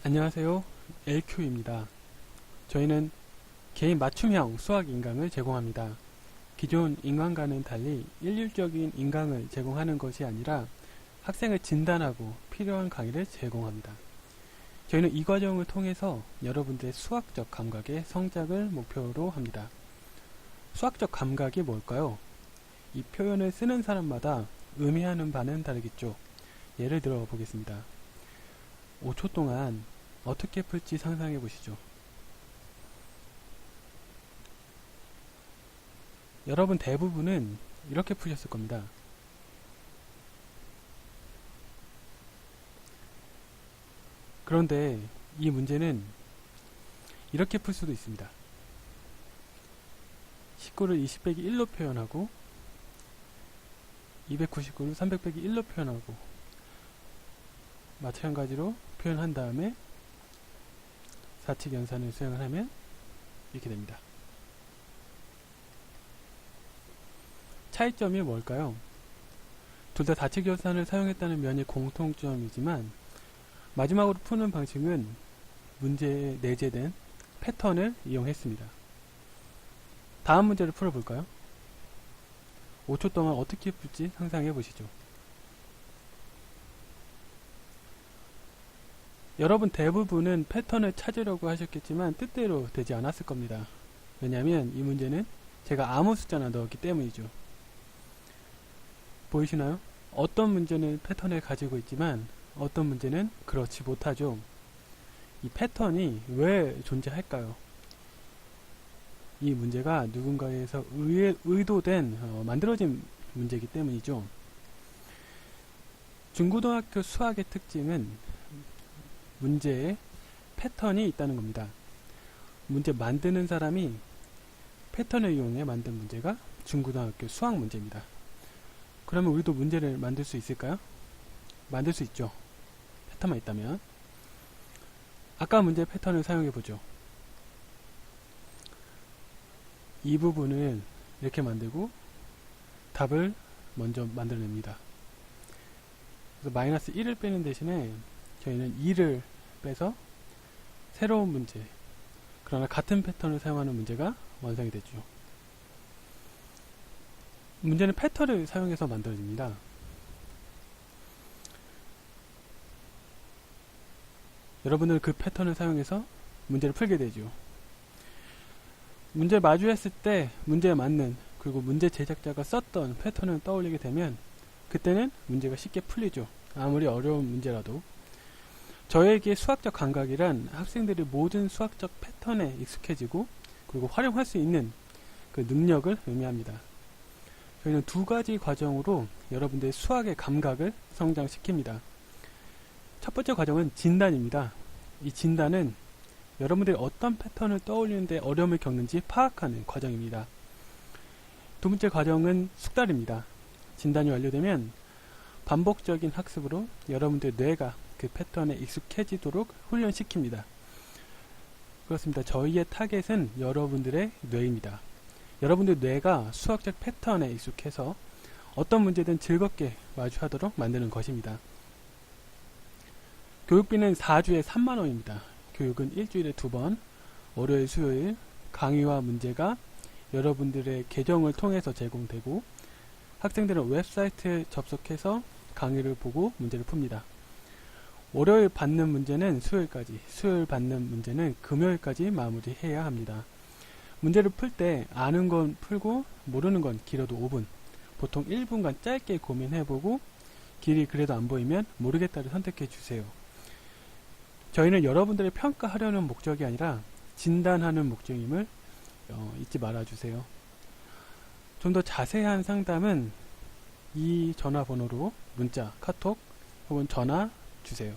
안녕하세요. LQ입니다. 저희는 개인 맞춤형 수학 인강을 제공합니다. 기존 인강과는 달리 일률적인 인강을 제공하는 것이 아니라 학생을 진단하고 필요한 강의를 제공합니다. 저희는 이 과정을 통해서 여러분들의 수학적 감각의 성장을 목표로 합니다. 수학적 감각이 뭘까요? 이 표현을 쓰는 사람마다 의미하는 바는 다르겠죠. 예를 들어 보겠습니다. 5초 동안 어떻게 풀지 상상해 보시죠. 여러분 대부분은 이렇게 푸셨을 겁니다. 그런데 이 문제는 이렇게 풀 수도 있습니다. 19를 20 빼기 1로 표현하고 299를 300 빼기 1로 표현하고 마찬가지로 표현한 다음에 사칙 연산을 수행을 하면 이렇게 됩니다. 차이점이 뭘까요? 둘 다 사칙 연산을 사용했다는 면이 공통점이지만 마지막으로 푸는 방식은 문제에 내재된 패턴을 이용했습니다. 다음 문제를 풀어볼까요? 5초 동안 어떻게 풀지 상상해 보시죠. 여러분 대부분은 패턴을 찾으려고 하셨겠지만 뜻대로 되지 않았을 겁니다. 왜냐하면 이 문제는 제가 아무 숫자나 넣었기 때문이죠. 보이시나요? 어떤 문제는 패턴을 가지고 있지만 어떤 문제는 그렇지 못하죠. 이 패턴이 왜 존재할까요? 이 문제가 누군가에서 의도된 만들어진 문제이기 때문이죠. 중고등학교 수학의 특징은 문제에 패턴이 있다는 겁니다. 문제 만드는 사람이 패턴을 이용해 만든 문제가 중고등학교 수학 문제입니다. 그러면 우리도 문제를 만들 수 있을까요? 만들 수 있죠. 패턴만 있다면. 아까 문제 패턴을 사용해 보죠. 이 부분을 이렇게 만들고 답을 먼저 만들어냅니다. 그래서 마이너스 1을 빼는 대신에 저희는 2를 빼서 새로운 문제, 그러나 같은 패턴을 사용하는 문제가 완성이 되죠. 문제는 패턴을 사용해서 만들어집니다. 여러분은 그 패턴을 사용해서 문제를 풀게 되죠. 문제를 마주했을 때 문제에 맞는, 그리고 문제 제작자가 썼던 패턴을 떠올리게 되면 그때는 문제가 쉽게 풀리죠. 아무리 어려운 문제라도. 저에게 수학적 감각이란 학생들이 모든 수학적 패턴에 익숙해지고 그리고 활용할 수 있는 그 능력을 의미합니다. 저희는 두 가지 과정으로 여러분들의 수학의 감각을 성장시킵니다. 첫 번째 과정은 진단입니다. 이 진단은 여러분들이 어떤 패턴을 떠올리는데 어려움을 겪는지 파악하는 과정입니다. 두 번째 과정은 숙달입니다. 진단이 완료되면 반복적인 학습으로 여러분들의 뇌가 그 패턴에 익숙해지도록 훈련시킵니다. 그렇습니다. 저희의 타겟은 여러분들의 뇌입니다. 여러분들 뇌가 수학적 패턴에 익숙해서 어떤 문제든 즐겁게 마주하도록 만드는 것입니다. 교육비는 4주에 3만원입니다. 교육은 일주일에 2번, 월요일, 수요일, 강의와 문제가 여러분들의 계정을 통해서 제공되고 학생들은 웹사이트에 접속해서 강의를 보고 문제를 풉니다. 월요일 받는 문제는 수요일까지, 수요일 받는 문제는 금요일까지 마무리해야 합니다. 문제를 풀 때 아는 건 풀고 모르는 건 길어도 5분, 보통 1분간 짧게 고민해보고 길이 그래도 안 보이면 모르겠다를 선택해 주세요. 저희는 여러분들을 평가하려는 목적이 아니라 진단하는 목적임을 잊지 말아주세요. 좀 더 자세한 상담은 이 전화번호로 문자, 카톡 혹은 전화 주세요.